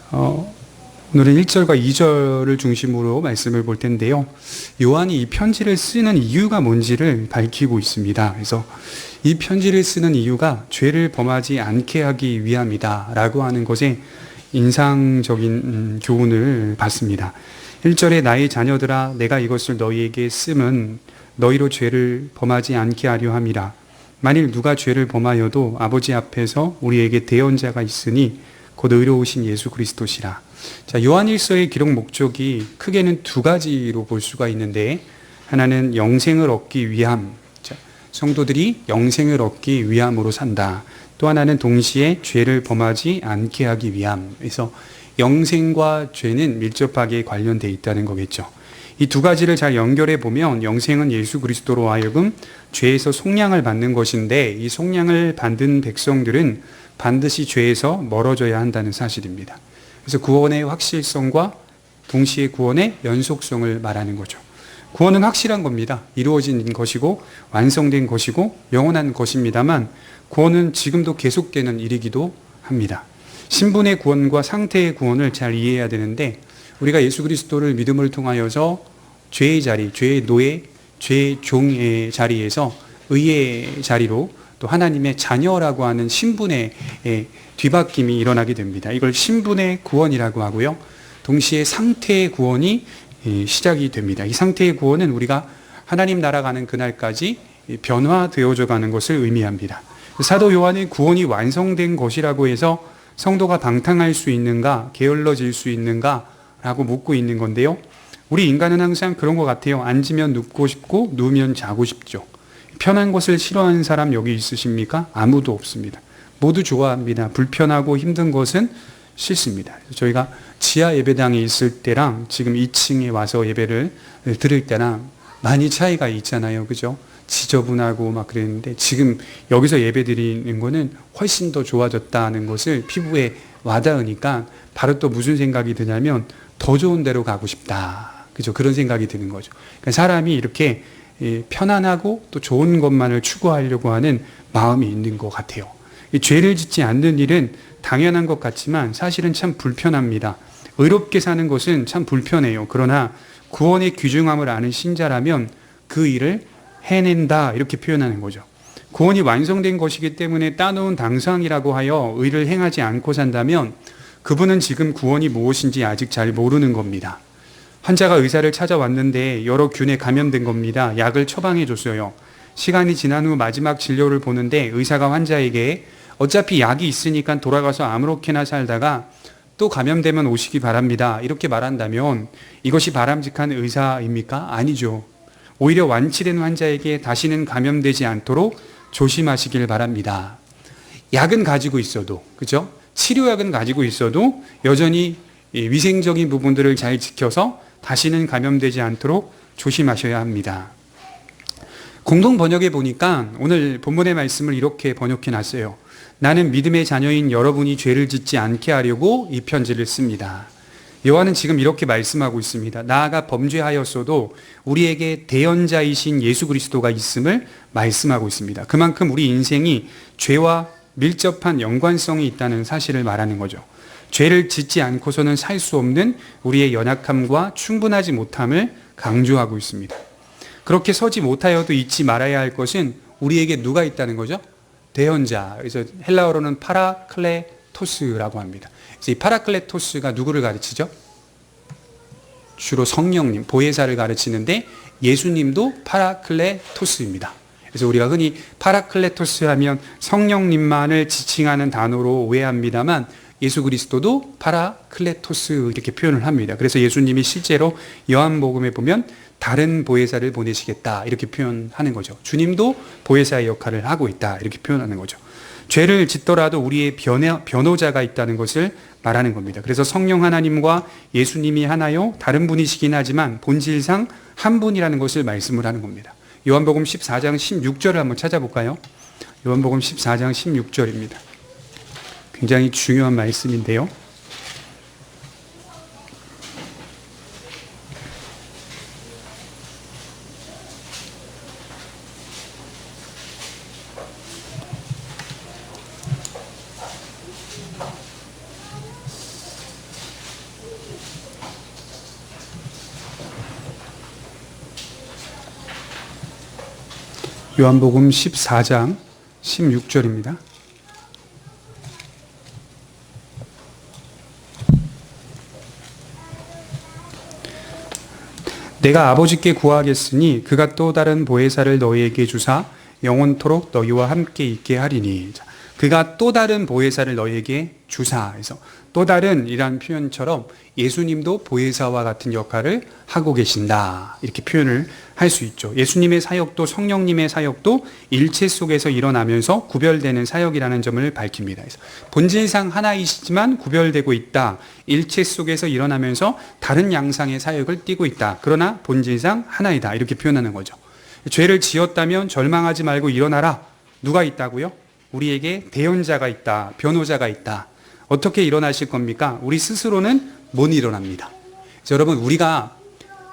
오늘은 1절과 2절을 중심으로 말씀을 볼 텐데요. 요한이 이 편지를 쓰는 이유가 뭔지를 밝히고 있습니다. 그래서 이 편지를 쓰는 이유가 죄를 범하지 않게 하기 위함이다 라고 하는 것에 인상적인 교훈을 받습니다. 1절에 나의 자녀들아 내가 이것을 너희에게 쓰면 너희로 죄를 범하지 않게 하려 함이라. 만일 누가 죄를 범하여도 아버지 앞에서 우리에게 대언자가 있으니 곧 의로우신 예수 그리스도시라. 자, 요한일서의 기록 목적이 크게는 두 가지로 볼 수가 있는데, 하나는 영생을 얻기 위함, 자, 성도들이 영생을 얻기 위함으로 산다. 또 하나는 동시에 죄를 범하지 않게 하기 위함. 그래서 영생과 죄는 밀접하게 관련되어 있다는 거겠죠. 이 두 가지를 잘 연결해 보면 영생은 예수 그리스도로 하여금 죄에서 속량을 받는 것인데, 이 속량을 받은 백성들은 반드시 죄에서 멀어져야 한다는 사실입니다. 그래서 구원의 확실성과 동시에 구원의 연속성을 말하는 거죠. 구원은 확실한 겁니다. 이루어진 것이고 완성된 것이고 영원한 것입니다만, 구원은 지금도 계속되는 일이기도 합니다. 신분의 구원과 상태의 구원을 잘 이해해야 되는데, 우리가 예수 그리스도를 믿음을 통하여서 죄의 자리, 죄의 노예, 죄의 종의 자리에서 의의 자리로 또 하나님의 자녀라고 하는 신분의 뒤바뀜이 일어나게 됩니다. 이걸 신분의 구원이라고 하고요. 동시에 상태의 구원이 시작이 됩니다. 이 상태의 구원은 우리가 하나님 나라 가는 그날까지 변화되어져 가는 것을 의미합니다. 사도 요한은 구원이 완성된 것이라고 해서 성도가 방탕할 수 있는가, 게을러질 수 있는가 라고 묻고 있는 건데요. 우리 인간은 항상 그런 것 같아요. 앉으면 눕고 싶고 누우면 자고 싶죠. 편한 것을 싫어하는 사람 여기 있으십니까? 아무도 없습니다. 모두 좋아합니다. 불편하고 힘든 것은 싫습니다. 저희가 지하 예배당에 있을 때랑 지금 2층에 와서 예배를 드릴 때랑 많이 차이가 있잖아요. 그죠? 지저분하고 막 그랬는데, 지금 여기서 예배 드리는 거는 훨씬 더 좋아졌다는 것을 피부에 와닿으니까 바로 또 무슨 생각이 드냐면 더 좋은 데로 가고 싶다. 그죠? 그런 생각이 드는 거죠. 그러니까 사람이 이렇게 편안하고 또 좋은 것만을 추구하려고 하는 마음이 있는 것 같아요. 죄를 짓지 않는 일은 당연한 것 같지만 사실은 참 불편합니다. 의롭게 사는 것은 참 불편해요. 그러나 구원의 귀중함을 아는 신자라면 그 일을 해낸다, 이렇게 표현하는 거죠. 구원이 완성된 것이기 때문에 따놓은 당상이라고 하여 의를 행하지 않고 산다면 그분은 지금 구원이 무엇인지 아직 잘 모르는 겁니다. 환자가 의사를 찾아왔는데 여러 균에 감염된 겁니다. 약을 처방해 줬어요. 시간이 지난 후 마지막 진료를 보는데 의사가 환자에게 어차피 약이 있으니까 돌아가서 아무렇게나 살다가 또 감염되면 오시기 바랍니다, 이렇게 말한다면 이것이 바람직한 의사입니까? 아니죠. 오히려 완치된 환자에게 다시는 감염되지 않도록 조심하시길 바랍니다. 약은 가지고 있어도, 그죠? 치료약은 가지고 있어도 여전히 위생적인 부분들을 잘 지켜서 다시는 감염되지 않도록 조심하셔야 합니다. 공동 번역에 보니까 오늘 본문의 말씀을 이렇게 번역해 놨어요. 나는 믿음의 자녀인 여러분이 죄를 짓지 않게 하려고 이 편지를 씁니다. 요한은 지금 이렇게 말씀하고 있습니다. 나아가 범죄하였어도 우리에게 대언자이신 예수 그리스도가 있음을 말씀하고 있습니다. 그만큼 우리 인생이 죄와 밀접한 연관성이 있다는 사실을 말하는 거죠. 죄를 짓지 않고서는 살 수 없는 우리의 연약함과 충분하지 못함을 강조하고 있습니다. 그렇게 서지 못하여도 잊지 말아야 할 것은 우리에게 누가 있다는 거죠? 대언자. 그래서 헬라어로는 파라클레토스라고 합니다. 그래서 이 파라클레토스가 누구를 가르치죠? 주로 성령님, 보혜사를 가르치는데 예수님도 파라클레토스입니다. 그래서 우리가 흔히 파라클레토스 하면 성령님만을 지칭하는 단어로 오해합니다만, 예수 그리스도도 파라클레토스 이렇게 표현을 합니다. 그래서 예수님이 실제로 요한복음에 보면 다른 보혜사를 보내시겠다 이렇게 표현하는 거죠. 주님도 보혜사의 역할을 하고 있다 이렇게 표현하는 거죠. 죄를 짓더라도 우리의 변호자가 있다는 것을 말하는 겁니다. 그래서 성령 하나님과 예수님이 하나요? 다른 분이시긴 하지만 본질상 한 분이라는 것을 말씀을 하는 겁니다. 요한복음 14장 16절을 한번 찾아볼까요? 요한복음 14장 16절입니다. 굉장히 중요한 말씀인데요. 요한복음 14장 16절입니다. 내가 아버지께 구하겠으니 그가 또 다른 보혜사를 너희에게 주사 영원토록 너희와 함께 있게 하리니. 그가 또 다른 보혜사를 너희에게 주사. 해서 또 다른 이란 표현처럼 예수님도 보혜사와 같은 역할을 하고 계신다, 이렇게 표현을 할 수 있죠. 예수님의 사역도 성령님의 사역도 일체 속에서 일어나면서 구별되는 사역이라는 점을 밝힙니다. 그래서 본질상 하나이시지만 구별되고 있다. 일체 속에서 일어나면서 다른 양상의 사역을 띠고 있다. 그러나 본질상 하나이다, 이렇게 표현하는 거죠. 죄를 지었다면 절망하지 말고 일어나라. 누가 있다고요? 우리에게 대언자가 있다, 변호자가 있다. 어떻게 일어나실 겁니까? 우리 스스로는 못 일어납니다. 여러분, 우리가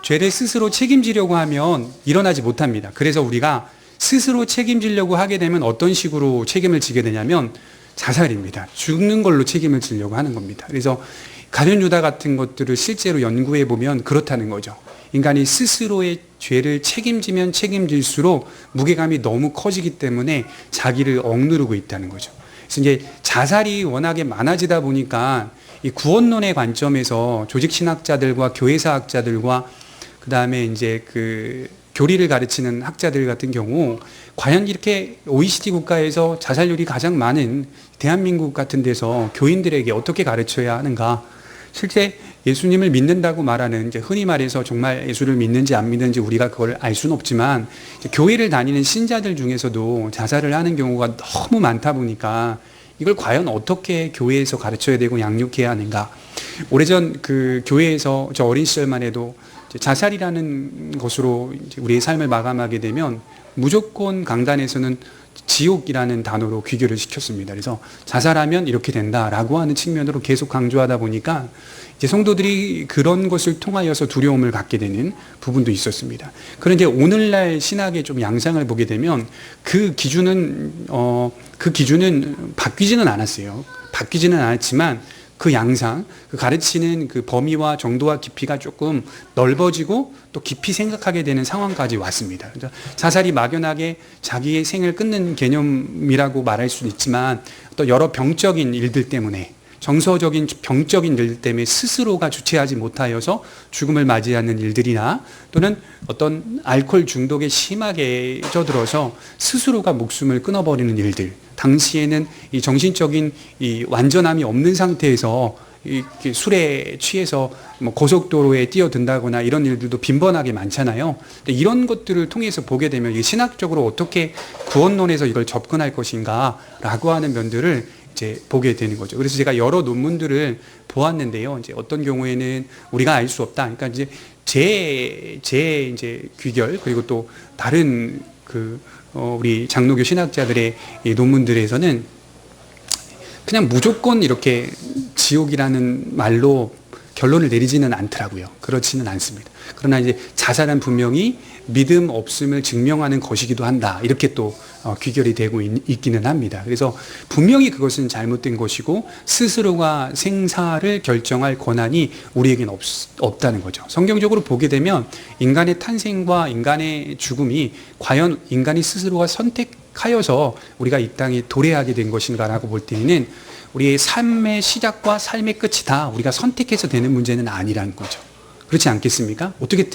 죄를 스스로 책임지려고 하면 일어나지 못합니다. 그래서 우리가 스스로 책임지려고 하게 되면 어떤 식으로 책임을 지게 되냐면 자살입니다. 죽는 걸로 책임을 지려고 하는 겁니다. 그래서 가룟 유다 같은 것들을 실제로 연구해 보면 그렇다는 거죠. 인간이 스스로의 죄를 책임지면 책임질수록 무게감이 너무 커지기 때문에 자기를 억누르고 있다는 거죠. 그래서 이제 자살이 워낙에 많아지다 보니까 이 구원론의 관점에서 조직신학자들과 교회사학자들과 그 다음에 이제 그 교리를 가르치는 학자들 같은 경우 과연 이렇게 OECD 국가에서 자살률이 가장 많은 대한민국 같은 데서 교인들에게 어떻게 가르쳐야 하는가. 실제 예수님을 믿는다고 말하는, 이제 흔히 말해서 정말 예수를 믿는지 안 믿는지 우리가 그걸 알 수는 없지만 교회를 다니는 신자들 중에서도 자살을 하는 경우가 너무 많다 보니까 이걸 과연 어떻게 교회에서 가르쳐야 되고 양육해야 하는가. 오래전 그 교회에서 저 어린 시절만 해도 자살이라는 것으로 우리의 삶을 마감하게 되면 무조건 강단에서는 지옥이라는 단어로 귀결을 시켰습니다. 그래서 자살하면 이렇게 된다라고 하는 측면으로 계속 강조하다 보니까 이제 성도들이 그런 것을 통하여서 두려움을 갖게 되는 부분도 있었습니다. 그런데 오늘날 신학의 좀 양상을 보게 되면 그 기준은 바뀌지는 않았어요. 바뀌지는 않았지만 그 양상, 그 가르치는 그 범위와 정도와 깊이가 조금 넓어지고 또 깊이 생각하게 되는 상황까지 왔습니다. 자살이 막연하게 자기의 생을 끊는 개념이라고 말할 수도 있지만 또 여러 병적인 일들 때문에, 정서적인 병적인 일들 때문에 스스로가 주체하지 못하여서 죽음을 맞이하는 일들이나 또는 어떤 알코올 중독에 심하게 젖들어서 스스로가 목숨을 끊어버리는 일들, 당시에는 이 정신적인 이 완전함이 없는 상태에서 이 술에 취해서 뭐 고속도로에 뛰어든다거나 이런 일들도 빈번하게 많잖아요. 이런 것들을 통해서 보게 되면 신학적으로 어떻게 구원론에서 이걸 접근할 것인가라고 하는 면들을 이제 보게 되는 거죠. 그래서 제가 여러 논문들을 보았는데요. 이제 어떤 경우에는 우리가 알 수 없다. 그러니까 이제 제 이제 귀결, 그리고 또 다른 우리 장로교 신학자들의 이 논문들에서는 그냥 무조건 이렇게 지옥이라는 말로 결론을 내리지는 않더라고요. 그렇지는 않습니다. 그러나 이제 자살은 분명히 믿음 없음을 증명하는 것이기도 한다, 이렇게 또 귀결이 되고 있기는 합니다. 그래서 분명히 그것은 잘못된 것이고 스스로가 생사를 결정할 권한이 우리에게는 없다는 거죠. 성경적으로 보게 되면 인간의 탄생과 인간의 죽음이 과연 인간이 스스로가 선택하여서 우리가 이 땅에 도래하게 된 것인가라고 볼 때에는 우리의 삶의 시작과 삶의 끝이 다 우리가 선택해서 되는 문제는 아니라는 거죠. 그렇지 않겠습니까? 어떻게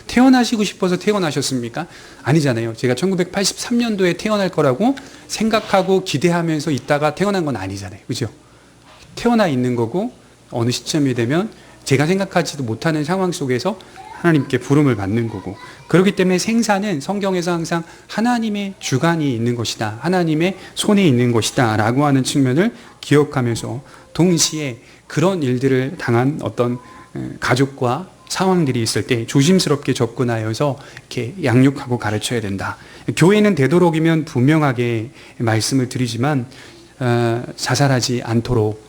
태어나시고 싶어서 태어나셨습니까? 아니잖아요. 제가 1983년도에 태어날 거라고 생각하고 기대하면서 있다가 태어난 건 아니잖아요. 그죠? 태어나 있는 거고 어느 시점이 되면 제가 생각하지도 못하는 상황 속에서 하나님께 부름을 받는 거고, 그렇기 때문에 생사는 성경에서 항상 하나님의 주관이 있는 것이다, 하나님의 손에 있는 것이다 라고 하는 측면을 기억하면서 동시에 그런 일들을 당한 어떤 가족과 상황들이 있을 때 조심스럽게 접근하여서 이렇게 양육하고 가르쳐야 된다. 교회는 되도록이면 분명하게 말씀을 드리지만 자살하지 않도록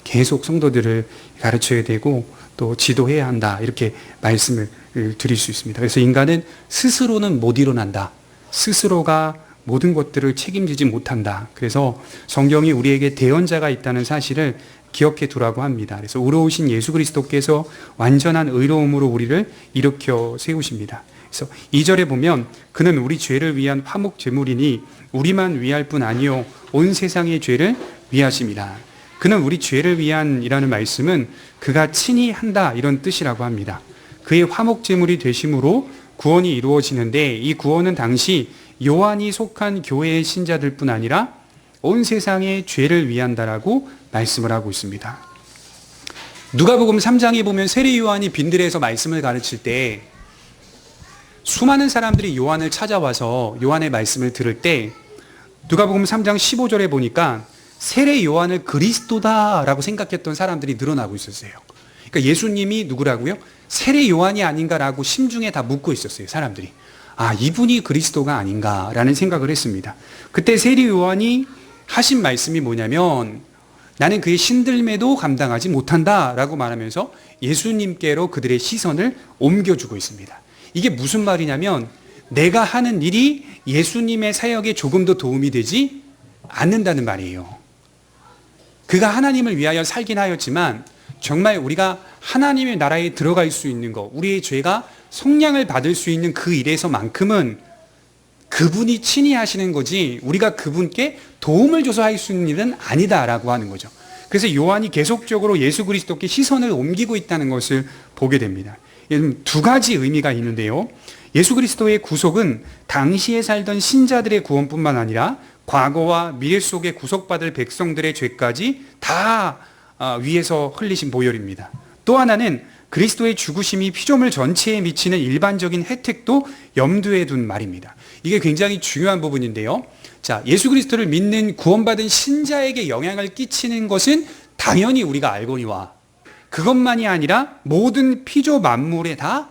계속 성도들을 가르쳐야 되고 또 지도해야 한다, 이렇게 말씀을 드릴 수 있습니다. 그래서 인간은 스스로는 못 일어난다. 스스로가 모든 것들을 책임지지 못한다. 그래서 성경이 우리에게 대언자가 있다는 사실을 기억해 두라고 합니다. 그래서 의로우신 예수 그리스도께서 완전한 의로움으로 우리를 일으켜 세우십니다. 그래서 2절에 보면 그는 우리 죄를 위한 화목 제물이니 우리만 위할 뿐 아니요 온 세상의 죄를 위하심이라. 그는 우리 죄를 위한이라는 말씀은 그가 친히 한다 이런 뜻이라고 합니다. 그의 화목 제물이 되심으로 구원이 이루어지는데 이 구원은 당시 요한이 속한 교회의 신자들 뿐 아니라 온 세상의 죄를 위한다라고 말씀을 하고 있습니다. 누가복음 3장에 보면 세례 요한이 빈들에서 말씀을 가르칠 때 수많은 사람들이 요한을 찾아와서 요한의 말씀을 들을 때 누가복음 3장 15절에 보니까 세례 요한을 그리스도다라고 생각했던 사람들이 늘어나고 있었어요. 그러니까 예수님이 누구라고요? 세례 요한이 아닌가라고 심중에 다 묻고 있었어요, 사람들이. 아, 이분이 그리스도가 아닌가라는 생각을 했습니다. 그때 세례 요한이 하신 말씀이 뭐냐면 나는 그의 신들매도 감당하지 못한다라고 말하면서 예수님께로 그들의 시선을 옮겨주고 있습니다. 이게 무슨 말이냐면 내가 하는 일이 예수님의 사역에 조금 더 도움이 되지 않는다는 말이에요. 그가 하나님을 위하여 살긴 하였지만 정말 우리가 하나님의 나라에 들어갈 수 있는 것, 우리의 죄가 속량을 받을 수 있는 그 일에서만큼은 그분이 친히 하시는 거지 우리가 그분께 도움을 줘서 할 수 있는 일은 아니다라고 하는 거죠. 그래서 요한이 계속적으로 예수 그리스도께 시선을 옮기고 있다는 것을 보게 됩니다. 두 가지 의미가 있는데요. 예수 그리스도의 구속은 당시에 살던 신자들의 구원뿐만 아니라 과거와 미래 속에 구속받을 백성들의 죄까지 다 위에서 흘리신 보혈입니다. 또 하나는 그리스도의 죽으심이 피조물 전체에 미치는 일반적인 혜택도 염두에 둔 말입니다. 이게 굉장히 중요한 부분인데요. 자, 예수 그리스도를 믿는 구원받은 신자에게 영향을 끼치는 것은 당연히 우리가 알거니와 그것만이 아니라 모든 피조 만물에 다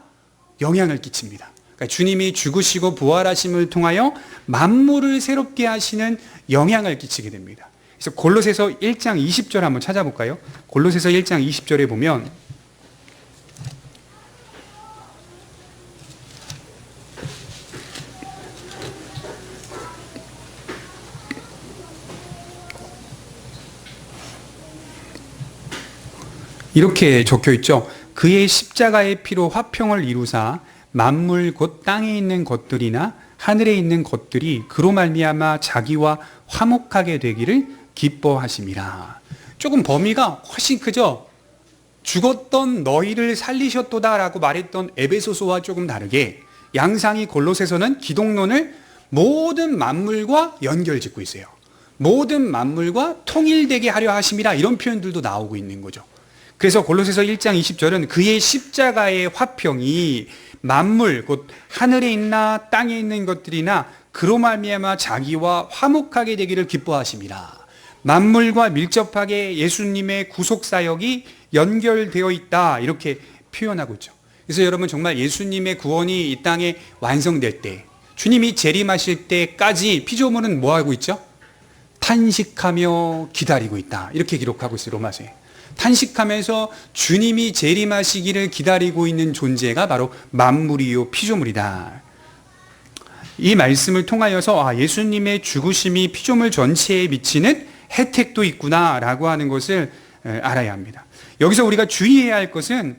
영향을 끼칩니다. 그러니까 주님이 죽으시고 부활하심을 통하여 만물을 새롭게 하시는 영향을 끼치게 됩니다. 그래서 골로새서 1장 20절 한번 찾아볼까요? 골로새서 1장 20절에 보면 이렇게 적혀 있죠. 그의 십자가의 피로 화평을 이루사 만물 곧 땅에 있는 것들이나 하늘에 있는 것들이 그로 말미암아 자기와 화목하게 되기를 기뻐하심이라. 조금 범위가 훨씬 크죠. 죽었던 너희를 살리셨도다라고 말했던 에베소서와 조금 다르게 양상이 골로새서는 기독론을 모든 만물과 연결짓고 있어요. 모든 만물과 통일되게 하려 하심이라 이런 표현들도 나오고 있는 거죠. 그래서 골로새서 1장 20절은 그의 십자가의 화평이 만물 곧 하늘에 있나 땅에 있는 것들이나 그로 말미암아 자기와 화목하게 되기를 기뻐하심이라. 만물과 밀접하게 예수님의 구속 사역이 연결되어 있다 이렇게 표현하고 있죠. 그래서 여러분 정말 예수님의 구원이 이 땅에 완성될 때 주님이 재림하실 때까지 피조물은 뭐 하고 있죠? 탄식하며 기다리고 있다 이렇게 기록하고 있어요. 로마서에. 탄식하면서 주님이 재림하시기를 기다리고 있는 존재가 바로 만물이요 피조물이다. 이 말씀을 통하여서 예수님의 죽으심이 피조물 전체에 미치는 혜택도 있구나라고 하는 것을 알아야 합니다. 여기서 우리가 주의해야 할 것은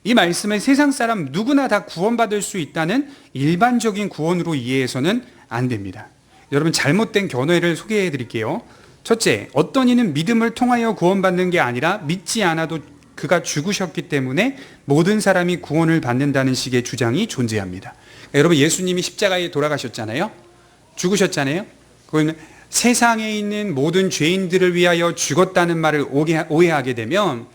이 말씀을 세상 사람 누구나 다 구원받을 수 있다는 일반적인 구원으로 이해해서는 안 됩니다. 여러분 잘못된 견해를 소개해 드릴게요. 첫째, 어떤 이는 믿음을 통하여 구원받는 게 아니라 믿지 않아도 그가 죽으셨기 때문에 모든 사람이 구원을 받는다는 식의 주장이 존재합니다. 여러분 예수님이 십자가에 돌아가셨잖아요. 죽으셨잖아요. 그건 세상에 있는 모든 죄인들을 위하여 죽었다는 말을 오해하게 되면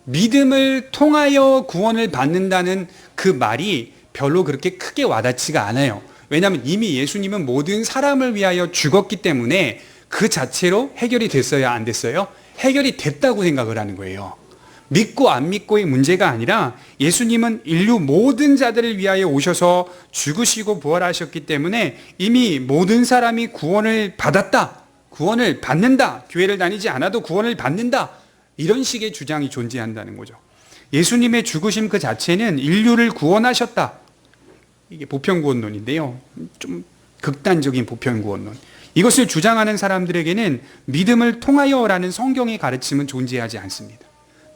믿음을 통하여 구원을 받는다는 그 말이 별로 그렇게 크게 와닿지가 않아요. 왜냐하면 이미 예수님은 모든 사람을 위하여 죽었기 때문에 그 자체로 해결이 됐어요? 안 됐어요? 해결이 됐다고 생각을 하는 거예요. 믿고 안 믿고의 문제가 아니라 예수님은 인류 모든 자들을 위하여 오셔서 죽으시고 부활하셨기 때문에 이미 모든 사람이 구원을 받았다. 구원을 받는다. 교회를 다니지 않아도 구원을 받는다. 이런 식의 주장이 존재한다는 거죠. 예수님의 죽으심 그 자체는 인류를 구원하셨다. 이게 보편구원론인데요. 좀 극단적인 보편구원론. 이것을 주장하는 사람들에게는 믿음을 통하여라는 성경의 가르침은 존재하지 않습니다.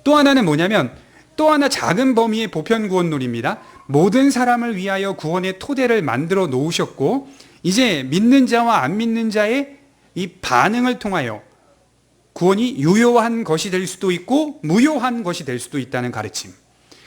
또 하나는 뭐냐면 또 하나 작은 범위의 보편구원론입니다. 모든 사람을 위하여 구원의 토대를 만들어 놓으셨고 이제 믿는 자와 안 믿는 자의 이 반응을 통하여 구원이 유효한 것이 될 수도 있고 무효한 것이 될 수도 있다는 가르침.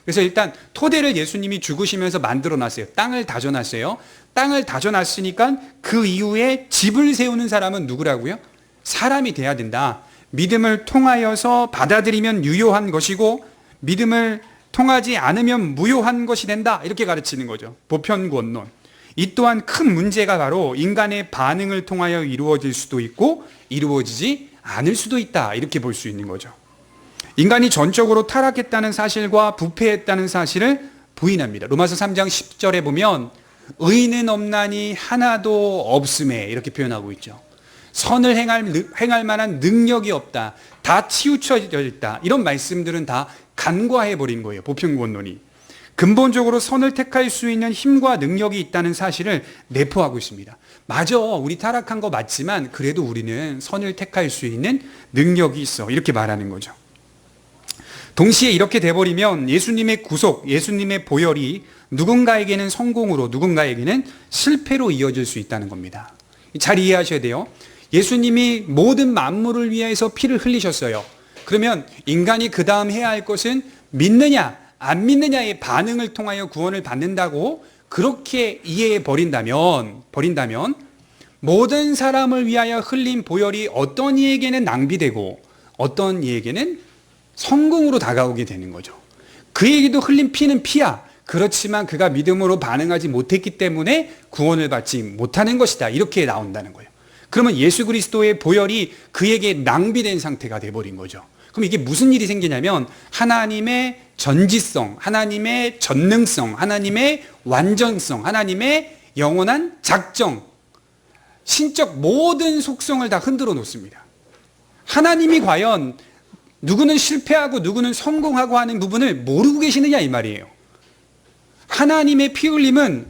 그래서 일단 토대를 예수님이 죽으시면서 만들어 놨어요. 땅을 다져놨어요. 땅을 다져놨으니까 그 이후에 집을 세우는 사람은 누구라고요? 사람이 돼야 된다. 믿음을 통하여서 받아들이면 유효한 것이고 믿음을 통하지 않으면 무효한 것이 된다. 이렇게 가르치는 거죠. 보편구원론. 이 또한 큰 문제가 바로 인간의 반응을 통하여 이루어질 수도 있고 이루어지지 않을 수도 있다. 이렇게 볼 수 있는 거죠. 인간이 전적으로 타락했다는 사실과 부패했다는 사실을 부인합니다. 로마서 3장 10절에 보면 의인은 없나니 하나도 없음에 이렇게 표현하고 있죠. 선을 행할 만한 능력이 없다. 다 치우쳐져 있다. 이런 말씀들은 다 간과해버린 거예요. 보편구원론이. 근본적으로 선을 택할 수 있는 힘과 능력이 있다는 사실을 내포하고 있습니다. 맞아. 우리 타락한 거 맞지만 그래도 우리는 선을 택할 수 있는 능력이 있어. 이렇게 말하는 거죠. 동시에 이렇게 돼버리면 예수님의 구속, 예수님의 보혈이 누군가에게는 성공으로 누군가에게는 실패로 이어질 수 있다는 겁니다. 잘 이해하셔야 돼요. 예수님이 모든 만물을 위해서 피를 흘리셨어요. 그러면 인간이 그 다음 해야 할 것은 믿느냐 안 믿느냐의 반응을 통하여 구원을 받는다고 그렇게 이해해 버린다면 모든 사람을 위하여 흘린 보혈이 어떤 이에게는 낭비되고 어떤 이에게는 성공으로 다가오게 되는 거죠. 그에게도 흘린 피는 피야. 그렇지만 그가 믿음으로 반응하지 못했기 때문에 구원을 받지 못하는 것이다. 이렇게 나온다는 거예요. 그러면 예수 그리스도의 보혈이 그에게 낭비된 상태가 돼버린 거죠. 그럼 이게 무슨 일이 생기냐면 하나님의 전지성, 하나님의 전능성, 하나님의 완전성, 하나님의 영원한 작정, 신적 모든 속성을 다 흔들어 놓습니다. 하나님이 과연 누구는 실패하고 누구는 성공하고 하는 부분을 모르고 계시느냐 이 말이에요. 하나님의 피 흘림은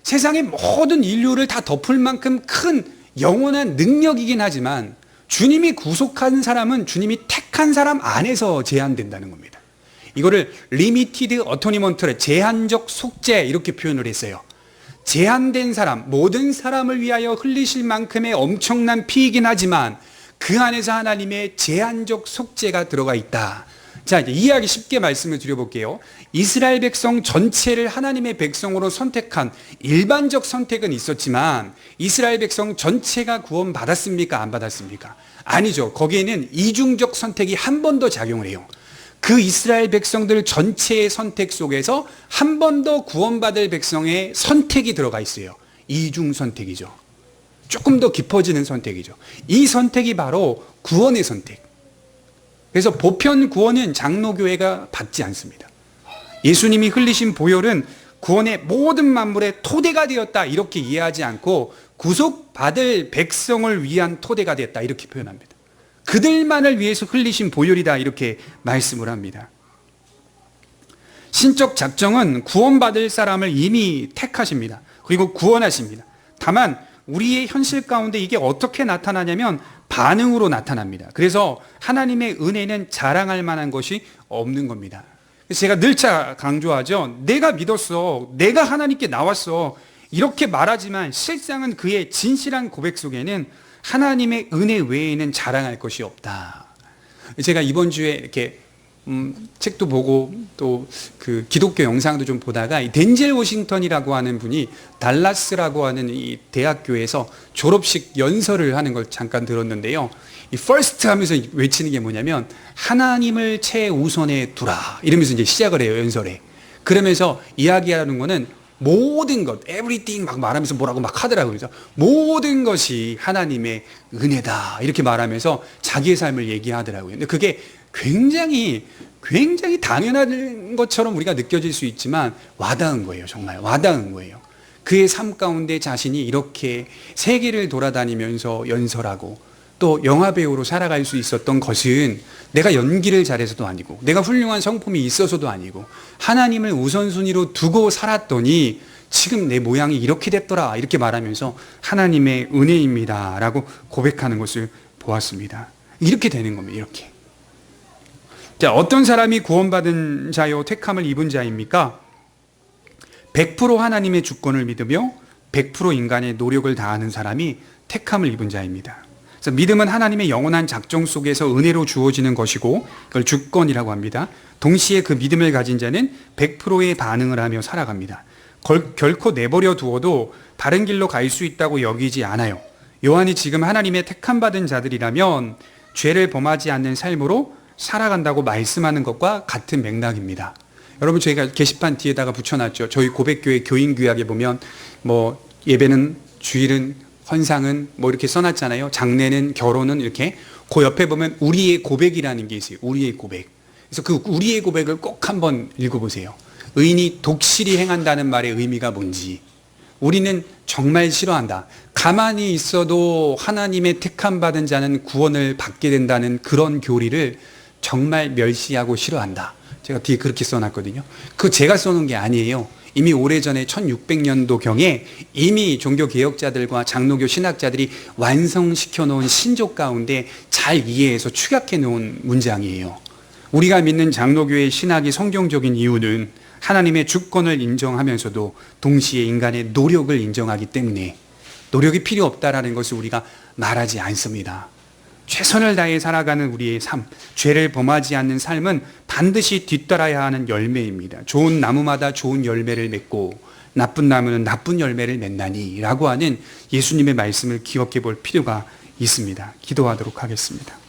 세상의 모든 인류를 다 덮을 만큼 큰 영원한 능력이긴 하지만 주님이 구속한 사람은 주님이 택한 사람 안에서 제한된다는 겁니다. 이거를 리미티드 어토니먼트, 제한적 속죄 이렇게 표현을 했어요. 제한된 사람, 모든 사람을 위하여 흘리실 만큼의 엄청난 피이긴 하지만 그 안에서 하나님의 제한적 속죄가 들어가 있다. 자, 이제 이해하기 쉽게 말씀을 드려볼게요. 이스라엘 백성 전체를 하나님의 백성으로 선택한 일반적 선택은 있었지만 이스라엘 백성 전체가 구원받았습니까? 안 받았습니까? 아니죠. 거기에는 이중적 선택이 한 번 더 작용을 해요. 그 이스라엘 백성들 전체의 선택 속에서 한 번 더 구원받을 백성의 선택이 들어가 있어요. 이중 선택이죠. 조금 더 깊어지는 선택이죠. 이 선택이 바로 구원의 선택. 그래서 보편 구원은 장로교회가 받지 않습니다. 예수님이 흘리신 보혈은 구원의 모든 만물의 토대가 되었다 이렇게 이해하지 않고 구속받을 백성을 위한 토대가 되었다 이렇게 표현합니다. 그들만을 위해서 흘리신 보혈이다 이렇게 말씀을 합니다. 신적 작정은 구원받을 사람을 이미 택하십니다. 그리고 구원하십니다. 다만 우리의 현실 가운데 이게 어떻게 나타나냐면 반응으로 나타납니다. 그래서 하나님의 은혜는 자랑할 만한 것이 없는 겁니다. 제가 늘 강조하죠. 내가 믿었어. 내가 하나님께 나왔어. 이렇게 말하지만 실상은 그의 진실한 고백 속에는 하나님의 은혜 외에는 자랑할 것이 없다. 제가 이번 주에 이렇게 책도 보고 또 그 기독교 영상도 좀 보다가 이 덴젤 워싱턴이라고 하는 분이 달라스라고 하는 이 대학교에서 졸업식 연설을 하는 걸 잠깐 들었는데요. 이 first 하면서 외치는 게 뭐냐면 하나님을 최우선에 두라 이러면서 이제 시작을 해요, 연설에. 그러면서 이야기하는 거는 모든 것, everything 막 말하면서 뭐라고 막 하더라고요. 그래서 모든 것이 하나님의 은혜다 이렇게 말하면서 자기의 삶을 얘기하더라고요. 근데 그게 굉장히 당연한 것처럼 우리가 느껴질 수 있지만 와닿은 거예요. 정말 와닿은 거예요. 그의 삶 가운데 자신이 이렇게 세계를 돌아다니면서 연설하고 또 영화배우로 살아갈 수 있었던 것은 내가 연기를 잘해서도 아니고 내가 훌륭한 성품이 있어서도 아니고 하나님을 우선순위로 두고 살았더니 지금 내 모양이 이렇게 됐더라 이렇게 말하면서 하나님의 은혜입니다 라고 고백하는 것을 보았습니다. 이렇게 되는 겁니다. 이렇게. 자, 어떤 사람이 구원받은 자요 택함을 입은 자입니까? 100% 하나님의 주권을 믿으며 100% 인간의 노력을 다하는 사람이 택함을 입은 자입니다. 그래서 믿음은 하나님의 영원한 작정 속에서 은혜로 주어지는 것이고 그걸 주권이라고 합니다. 동시에 그 믿음을 가진 자는 100%의 반응을 하며 살아갑니다. 결코 내버려 두어도 다른 길로 갈 수 있다고 여기지 않아요. 요한이 지금 하나님의 택함받은 자들이라면 죄를 범하지 않는 삶으로 살아간다고 말씀하는 것과 같은 맥락입니다. 여러분, 저희가 게시판 뒤에다가 붙여놨죠. 저희 고백교회 교인규약에 보면 뭐 예배는, 주일은, 헌상은 뭐 이렇게 써놨잖아요. 장례는, 결혼은 이렇게. 그 옆에 보면 우리의 고백이라는 게 있어요. 우리의 고백. 그래서 그 우리의 고백을 꼭 한번 읽어보세요. 의인이 독실히 행한다는 말의 의미가 뭔지. 우리는 정말 싫어한다. 가만히 있어도 하나님의 택함받은 자는 구원을 받게 된다는 그런 교리를 정말 멸시하고 싫어한다. 제가 뒤에 그렇게 써놨거든요. 그거 제가 써놓은 게 아니에요. 이미 오래전에 1600년도경에 이미 종교개혁자들과 장로교 신학자들이 완성시켜 놓은 신조 가운데 잘 이해해서 축약해 놓은 문장이에요. 우리가 믿는 장로교의 신학이 성경적인 이유는 하나님의 주권을 인정하면서도 동시에 인간의 노력을 인정하기 때문에 노력이 필요 없다라는 것을 우리가 말하지 않습니다. 최선을 다해 살아가는 우리의 삶, 죄를 범하지 않는 삶은 반드시 뒤따라야 하는 열매입니다. 좋은 나무마다 좋은 열매를 맺고 나쁜 나무는 나쁜 열매를 맺나니 라고 하는 예수님의 말씀을 기억해 볼 필요가 있습니다. 기도하도록 하겠습니다.